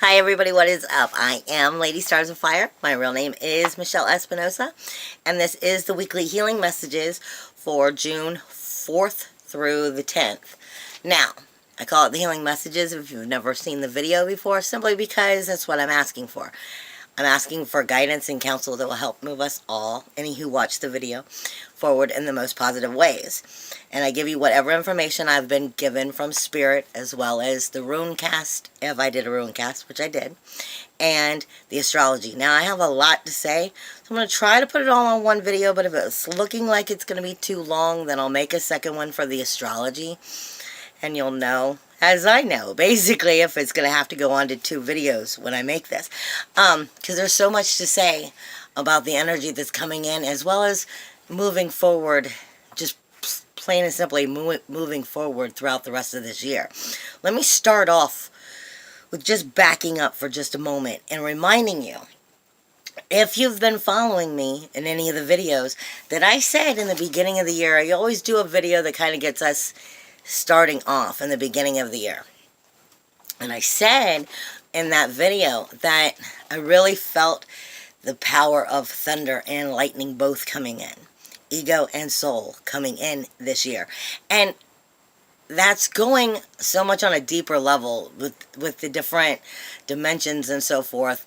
Hi everybody, what is up? I am Lady Stars of Fire. My real name is Michelle Espinosa, and this is the weekly healing messages for June 4th through the 10th. Now, I call it the healing messages if you've never seen the video before, simply because that's what I'm asking for. I'm asking for guidance and counsel that will help move us all, any who watch the video, forward in the most positive ways. And I give you whatever information I've been given from Spirit, as well as the Rune Cast, if I did a Rune Cast, which I did, and the astrology. Now, I have a lot to say, so I'm going to try to put it all on one video, but if it's looking like it's going to be too long, then I'll make a second one for the astrology, and you'll know, as I know, basically, if it's going to have to go on to 2 videos when I make this. Because there's so much to say about the energy that's coming in, as well as moving forward, just plain and simply moving forward throughout the rest of this year. Let me start off with just backing up for just a moment and reminding you, if you've been following me in any of the videos, that I said in the beginning of the year, I always do a video that kind of gets us starting off in the beginning of the year. And I said in that video that I really felt the power of thunder and lightning both coming in. Ego and soul coming in this year. And that's going so much on a deeper level with the different dimensions and so forth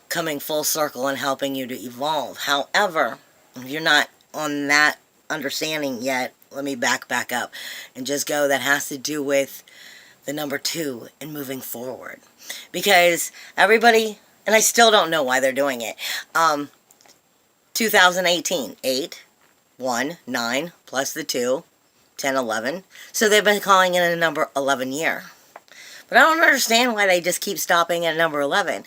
coming full circle and helping you to evolve. However, if you're not on that understanding yet, let me back up and just go, that has to do with the number 2 and moving forward. Because everybody, and I still don't know why they're doing it, 2018, 8, 1, 9, plus the 2, 10, 11. So they've been calling it a number 11 year. But I don't understand why they just keep stopping at number 11.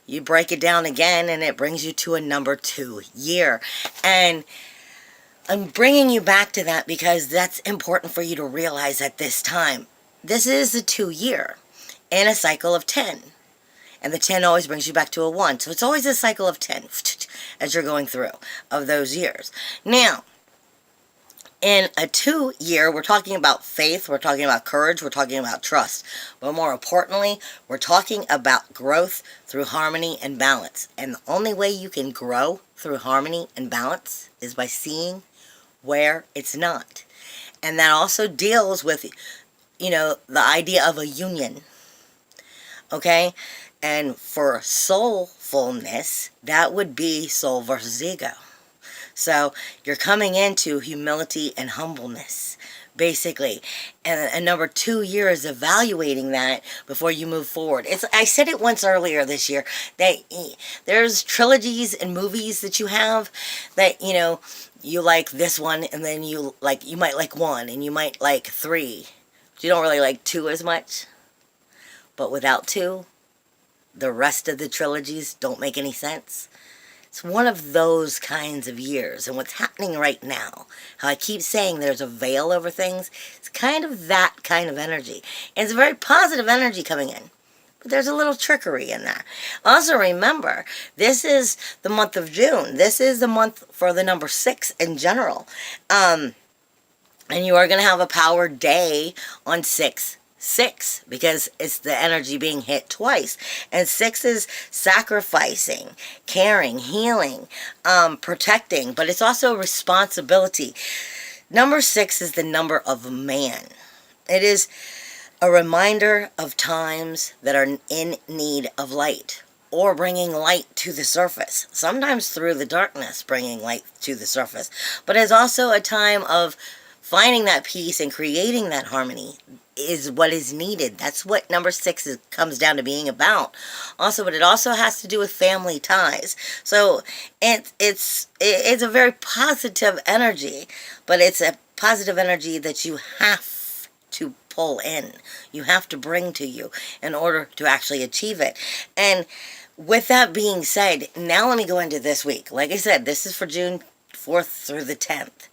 You break it down again and it brings you to a number 2 year. And I'm bringing you back to that because that's important for you to realize at this time. This is the 2 year in a cycle of 10. And the 10 always brings you back to a 1. So it's always a cycle of 10 as you're going through of those years. Now, in a 2 year, we're talking about faith, we're talking about courage, we're talking about trust. But more importantly, we're talking about growth through harmony and balance. And the only way you can grow through harmony and balance is by seeing where it's not. And that also deals with, you know, the idea of a union. Okay? And for soulfulness, that would be soul versus ego. So you're coming into humility and humbleness, basically. And number 2 year is evaluating that before you move forward. I said it once earlier this year, that there's trilogies and movies that you have that, you know, you like this one, and then you might like 1, and you might like 3. You don't really like 2 as much. But without 2, the rest of the trilogies don't make any sense. It's one of those kinds of years. And what's happening right now, how I keep saying there's a veil over things, it's kind of that kind of energy. And it's a very positive energy coming in. But there's a little trickery in that. Also remember, this is the month of June. This is the month for the number 6 in general. And you are going to have a power day on 6/6, because it's the energy being hit twice. And 6 is sacrificing, caring, healing, protecting, but it's also responsibility. Number 6 is the number of man. It is a reminder of times that are in need of light, or bringing light to the surface. Sometimes through the darkness, bringing light to the surface. But it's also a time of finding that peace and creating that harmony is what is needed. That's what number 6 comes down to being about. Also, but it also has to do with family ties. So it's a very positive energy, but it's a positive energy that you have to pull in. You have to bring to you in order to actually achieve it. And with that being said, now let me go into this week. Like I said, this is for June 4th through the 10th.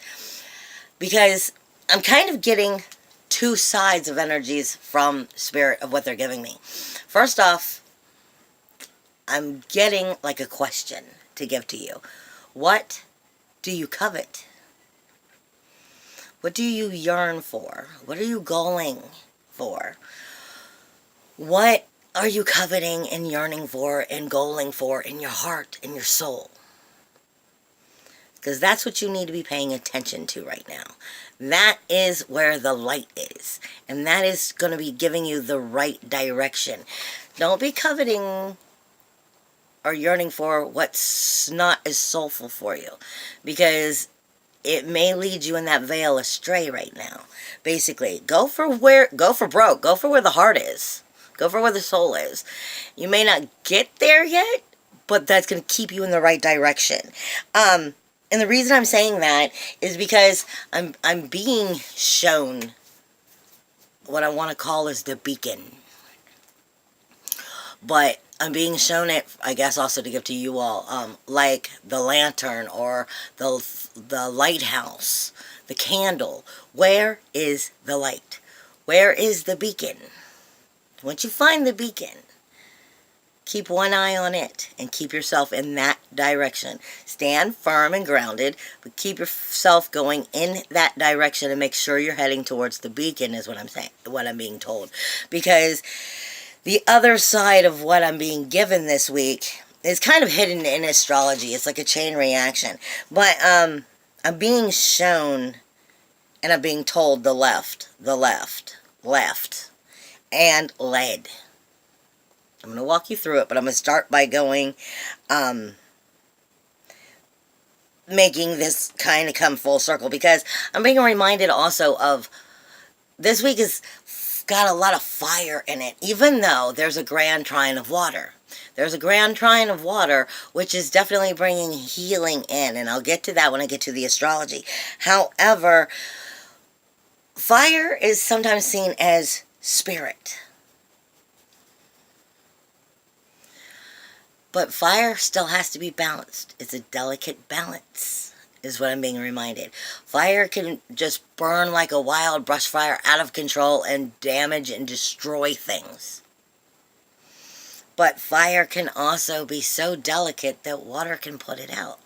Because I'm kind of getting 2 sides of energies from Spirit of what they're giving me. First off, I'm getting like a question to give to you. What do you covet? What do you yearn for? What are you going for? What are you coveting and yearning for and goaling for in your heart, in your soul? Because that's what you need to be paying attention to right now. That is where the light is. And that is going to be giving you the right direction. Don't be coveting or yearning for what's not as soulful for you. Because it may lead you in that veil astray right now. Basically, go for broke. Go for where the heart is. Go for where the soul is. You may not get there yet, but that's going to keep you in the right direction. And the reason I'm saying that is because I'm being shown what I want to call is the beacon. But I'm being shown it, I guess, also to give to you all, like the lantern or the lighthouse, the candle. Where is the light? Where is the beacon? Once you find the beacon, keep one eye on it and keep yourself in that direction. Stand firm and grounded, but keep yourself going in that direction and make sure you're heading towards the beacon is what I'm saying, what I'm being told. Because the other side of what I'm being given this week is kind of hidden in astrology. It's like a chain reaction. But I'm being shown and I'm being told the left, and lead. I'm going to walk you through it, but I'm going to start by going, making this kind of come full circle, because I'm being reminded also of, this week has got a lot of fire in it, even though there's a grand trine of water. There's a grand trine of water, which is definitely bringing healing in, and I'll get to that when I get to the astrology. However, fire is sometimes seen as spirit. But fire still has to be balanced. It's a delicate balance, is what I'm being reminded. Fire can just burn like a wild brush fire out of control and damage and destroy things. But fire can also be so delicate that water can put it out.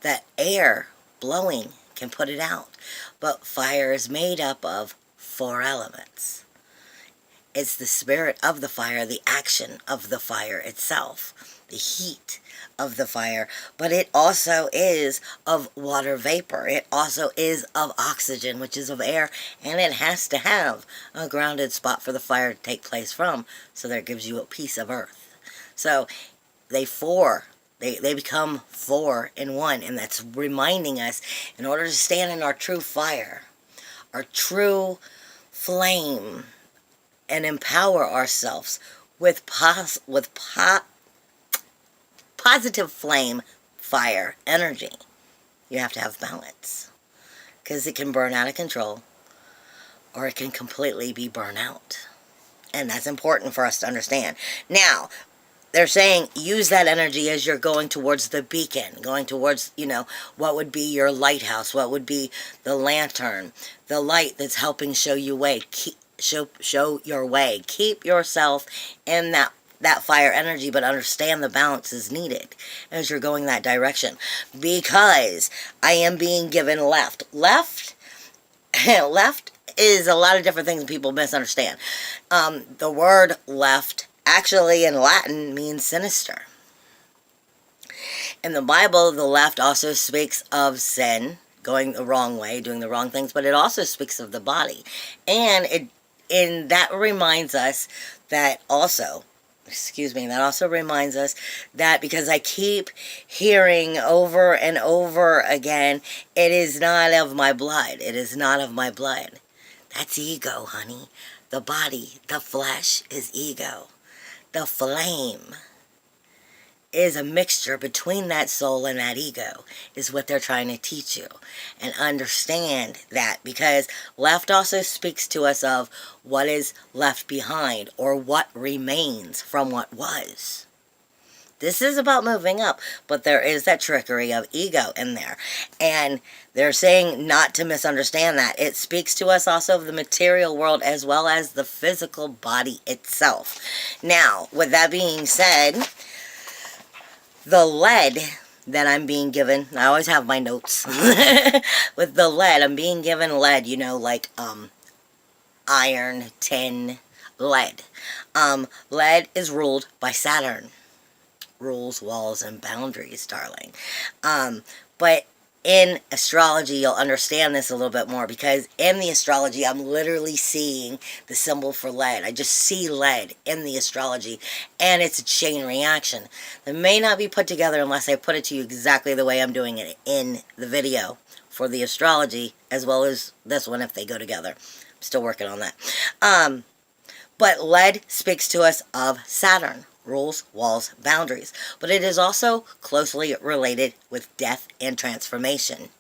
That air blowing can put it out. But fire is made up of 4 elements. It's the spirit of the fire, the action of the fire itself, the heat of the fire, but it also is of water vapor. It also is of oxygen, which is of air, and it has to have a grounded spot for the fire to take place from, so that it gives you a piece of earth. So they become 4 in 1, and that's reminding us, in order to stand in our true fire, our true flame, and empower ourselves with positive flame, fire, energy, you have to have balance. Because it can burn out of control, or it can completely be burnt out. And that's important for us to understand. Now, they're saying use that energy as you're going towards the beacon, going towards, what would be your lighthouse, what would be the lantern, the light that's helping show you way. Show your way. Keep yourself in that fire energy, but understand the balance is needed as you're going that direction. Because I am being given left. Left is a lot of different things people misunderstand. The word left actually in Latin means sinister. In the Bible, the left also speaks of sin, going the wrong way, doing the wrong things, but it also speaks of the body. And that reminds us that also, that also reminds us that, because I keep hearing over and over again, it is not of my blood. It is not of my blood. That's ego, honey. The body, the flesh is ego. The flame is a mixture between that soul and that ego, is what they're trying to teach you. And understand that, because left also speaks to us of what is left behind, or what remains from what was. This is about moving up, but there is that trickery of ego in there. And they're saying not to misunderstand that. It speaks to us also of the material world as well as the physical body itself. Now, with that being said, the lead that I'm being given, I always have my notes. With the lead, I'm being given lead, like iron, tin, lead. Lead is ruled by Saturn. Rules, walls, and boundaries, darling. But in astrology, you'll understand this a little bit more, because in the astrology, I'm literally seeing the symbol for lead. I just see lead in the astrology, and it's a chain reaction that may not be put together unless I put it to you exactly the way I'm doing it in the video for the astrology, as well as this one if they go together. I'm still working on that. But lead speaks to us of Saturn. Rules, walls, boundaries. But it is also closely related with death and transformation.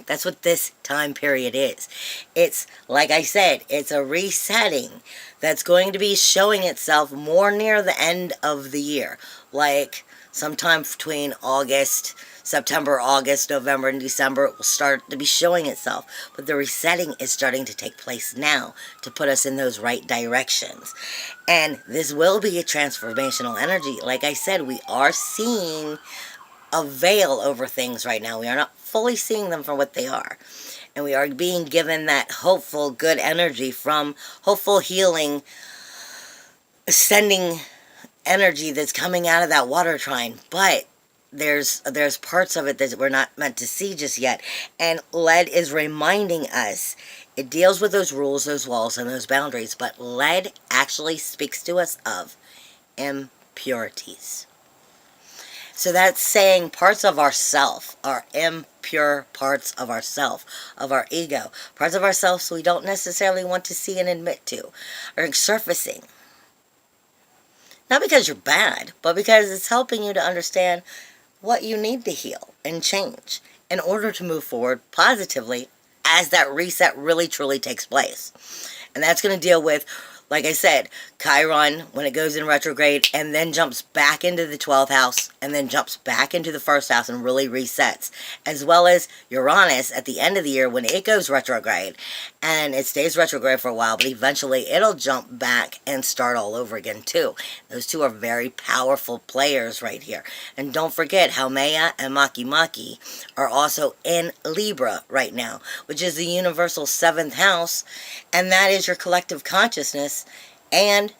That's what this time period is. It's, like I said, it's a resetting that's going to be showing itself more near the end of the year. Like sometime between September, August, November, and December, it will start to be showing itself. But the resetting is starting to take place now to put us in those right directions. And this will be a transformational energy. Like I said, we are seeing a veil over things right now. We are not fully seeing them for what they are. And we are being given that hopeful, good energy from hopeful healing, ascending energy that's coming out of that water trine. But there's parts of it that we're not meant to see just yet. And lead is reminding us. It deals with those rules, those walls, and those boundaries. But lead actually speaks to us of impurities. So that's saying parts of ourself are impure parts of ourself, of our ego. Parts of ourselves we don't necessarily want to see and admit to are surfacing. Not because you're bad, but because it's helping you to understand what you need to heal and change in order to move forward positively as that reset really truly takes place. And that's going to deal with, like I said, Chiron when it goes in retrograde and then jumps back into the 12th house and then jumps back into the 1st house and really resets. As well as Uranus at the end of the year when it goes retrograde. And it stays retrograde for a while, but eventually it'll jump back and start all over again too. Those two are very powerful players right here. And don't forget how Maya and Maki Maki are also in Libra right now, which is the universal 7th house, and that is your collective consciousness and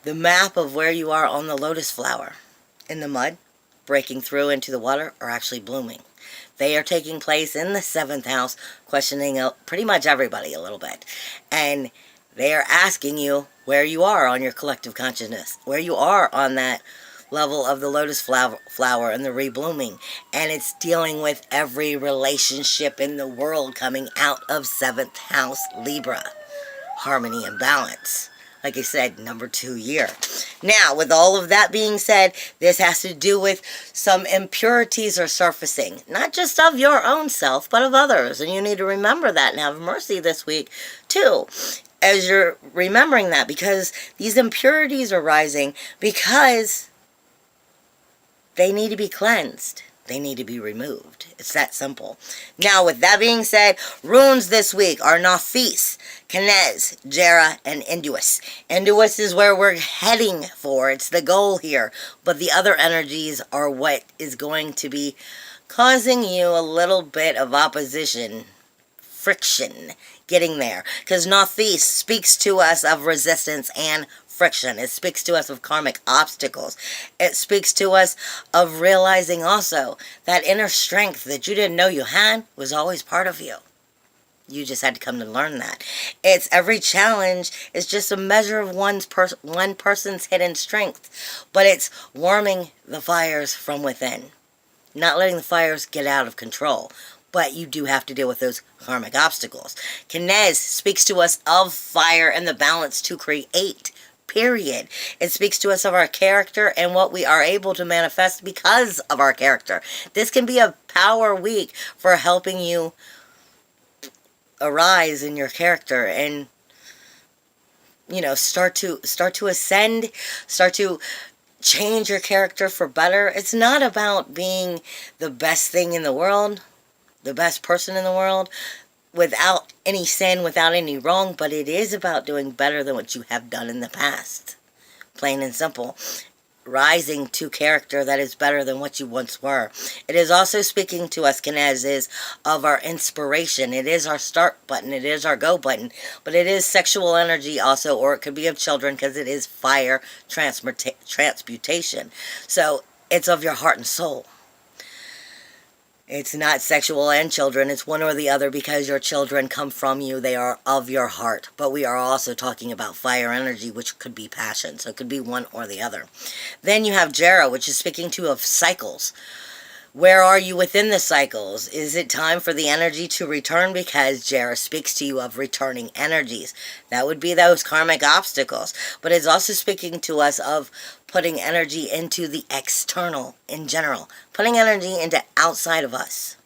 the map of where you are on the lotus flower. In the mud, breaking through into the water, or actually blooming. They are taking place in the 7th house, questioning pretty much everybody a little bit. And they are asking you where you are on your collective consciousness, where you are on that level of the lotus flower and the reblooming. And it's dealing with every relationship in the world coming out of 7th house Libra. Harmony and balance. Like I said, number 2 year. Now, with all of that being said, this has to do with some impurities are surfacing. Not just of your own self, but of others. And you need to remember that and have mercy this week, too. As you're remembering that, because these impurities are rising because they need to be cleansed. They need to be removed. It's that simple. Now, with that being said, runes this week are Nathis, Kenez, Jera, and Induus. Induus is where we're heading for. It's the goal here. But the other energies are what is going to be causing you a little bit of opposition, friction, getting there. Because Nathis speaks to us of resistance and friction. It speaks to us of karmic obstacles. It speaks to us of realizing also that inner strength that you didn't know you had was always part of you. You just had to come to learn that. It's every challenge is just a measure of one person's hidden strength. But it's warming the fires from within. Not letting the fires get out of control. But you do have to deal with those karmic obstacles. Kenez speaks to us of fire and the balance to create. Period. It speaks to us of our character and what we are able to manifest because of our character. This can be a power week for helping you arise in your character and, you know, start to ascend, start to change your character for better. It's not about being the best thing in the world, the best person in the world, without any sin, without any wrong, but it is about doing better than what you have done in the past. Plain and simple. rising to character that is better than what you once were. It is also speaking to us, Kinez, is of our inspiration. It is our start button. It is our go button. But it is sexual energy also, or it could be of children because it is fire transmutation. So it's of your heart and soul. It's not sexual and children. It's one or the other because your children come from you. They are of your heart. But we are also talking about fire energy, which could be passion. So it could be one or the other. Then you have Jera, which is speaking to of cycles. Where are you within the cycles? Is it time for the energy to return? Because Jera speaks to you of returning energies. That would be those karmic obstacles. But it's also speaking to us of putting energy into the external in general. Putting energy into outside of us.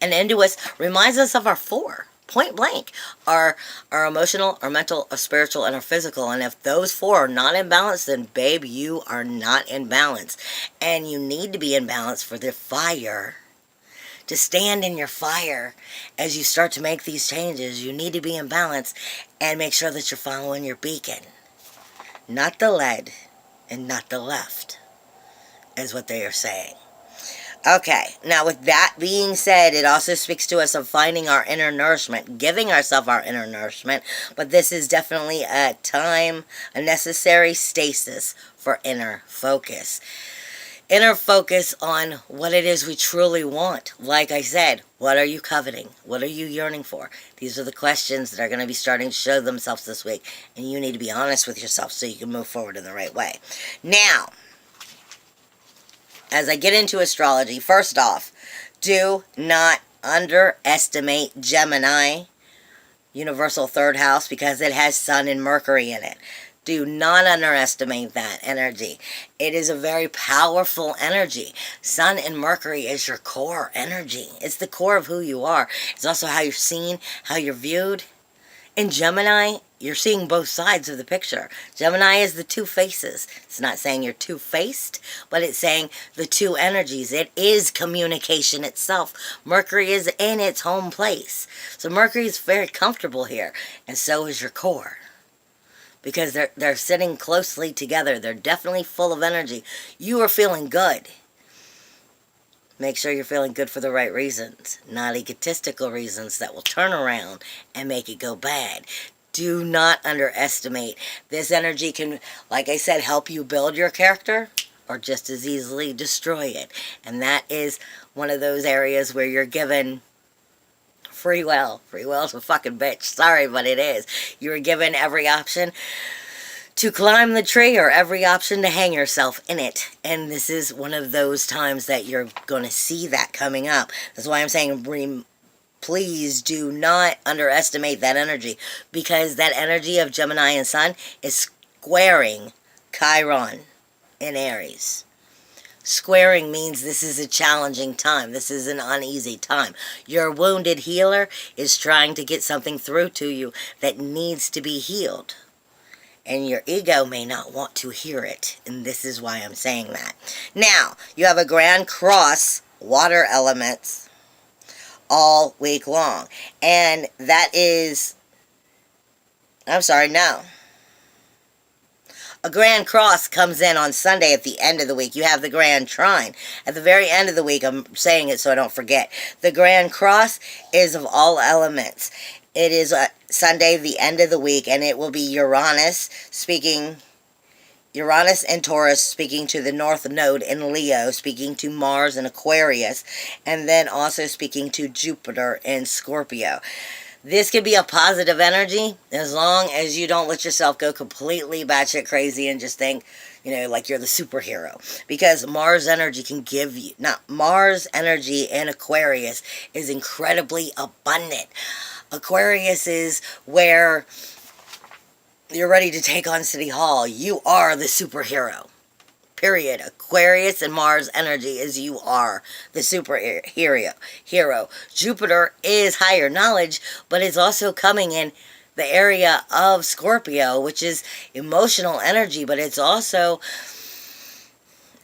And into us reminds us of our four. Point blank. Our emotional, our mental, our spiritual, and our physical. And if those four are not in balance, then babe, you are not in balance. And you need to be in balance for the fire. To stand in your fire as you start to make these changes, you need to be in balance and make sure that you're following your beacon. Not the lead and not the left, is what they are saying. Okay, now with that being said, it also speaks to us of finding our inner nourishment, giving ourselves our inner nourishment, but this is definitely a time, a necessary stasis for inner focus. Inner focus on what it is we truly want. Like I said, what are you coveting? What are you yearning for? These are the questions that are going to be starting to show themselves this week, and you need to be honest with yourself so you can move forward in the right way. Now, as I get into astrology, first off, do not underestimate Gemini, universal third house, because it has Sun and Mercury in it. Do not underestimate that energy. It is a very powerful energy. Sun and Mercury is your core energy. It's the core of who you are. It's also how you're seen, how you're viewed. In Gemini, you're seeing both sides of the picture. Gemini is the two faces. It's not saying you're two-faced, but it's saying the two energies. It is communication itself. Mercury is in its home place. So Mercury is very comfortable here, and so is your core. Because they're sitting closely together. They're definitely full of energy. You are feeling good. Make sure you're feeling good for the right reasons, not egotistical reasons that will turn around and make it go bad. Do not underestimate. This energy can, like I said, help you build your character or just as easily destroy it. And that is one of those areas where you're given free will. Free will's a fucking bitch. Sorry, but it is. You're given every option to climb the tree or every option to hang yourself in it. And this is one of those times that you're going to see that coming up. That's why I'm saying please do not underestimate that energy, because that energy of Gemini and Sun is squaring Chiron in Aries. Squaring means this is a challenging time. This is an uneasy time. Your wounded healer is trying to get something through to you that needs to be healed. And your ego may not want to hear it. And this is why I'm saying that. Now, you have a Grand Cross, water elements, all week long. And that is, I'm sorry, no. A Grand Cross comes in on Sunday at the end of the week. You have the Grand Trine. At the very end of the week, I'm saying it so I don't forget. The Grand Cross is of all elements. It is Sunday, the end of the week, and it will be Uranus and Taurus speaking to the North Node in Leo, speaking to Mars in Aquarius, and then also speaking to Jupiter in Scorpio. This could be a positive energy as long as you don't let yourself go completely batshit crazy and just think, like you're the superhero. Because Mars energy can give you, Mars energy in Aquarius is incredibly abundant. Aquarius is where you're ready to take on City Hall. You are the superhero. Period. Aquarius and Mars energy is you are the superhero. Jupiter is higher knowledge, but it's also coming in the area of Scorpio, which is emotional energy, but it's also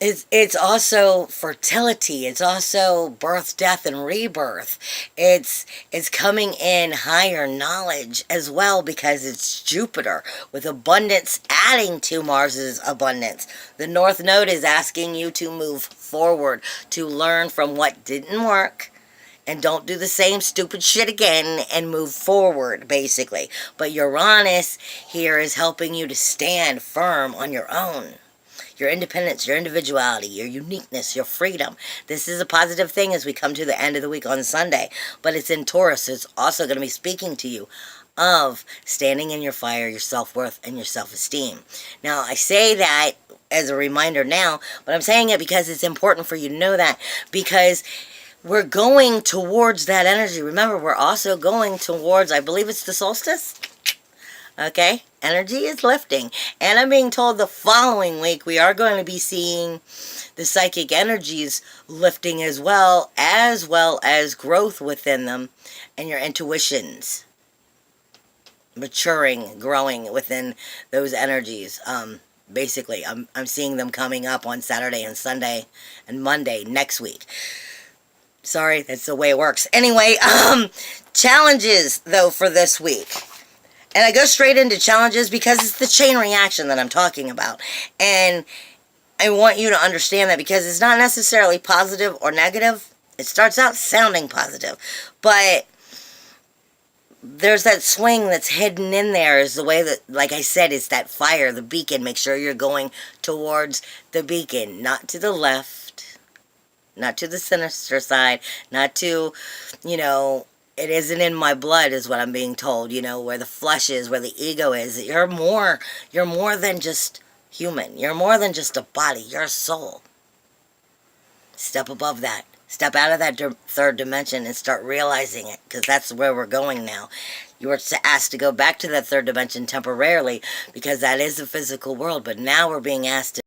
It's also fertility. It's also birth, death, and rebirth. It's coming in higher knowledge as well because it's Jupiter with abundance adding to Mars's abundance. The North Node is asking you to move forward, to learn from what didn't work, and don't do the same stupid shit again and move forward, basically. But Uranus here is helping you to stand firm on your own. Your independence, your individuality, your uniqueness, your freedom. This is a positive thing as we come to the end of the week on Sunday. But it's in Taurus, so it's also going to be speaking to you of standing in your fire, your self-worth, and your self-esteem. Now, I say that as a reminder now, but I'm saying it because it's important for you to know that, because we're going towards that energy. Remember, we're also going towards, I believe it's the solstice. Okay? Energy is lifting. And I'm being told the following week we are going to be seeing the psychic energies lifting as well as growth within them and your intuitions maturing, growing within those energies. Basically, I'm seeing them coming up on Saturday and Sunday and Monday next week. Sorry, that's the way it works. Anyway, challenges, though, for this week. And I go straight into challenges because it's the chain reaction that I'm talking about. And I want you to understand that because it's not necessarily positive or negative. It starts out sounding positive. But there's that swing that's hidden in there is the way that, like I said, it's that fire, the beacon. Make sure you're going towards the beacon, not to the left, not to the sinister side, not to, it isn't in my blood is what I'm being told, where the flesh is, where the ego is. You're more than just human. You're more than just a body. You're a soul. Step above that. Step out of that third dimension and start realizing it, because that's where we're going now. You were asked to go back to that third dimension temporarily because that is the physical world, but now we're being asked to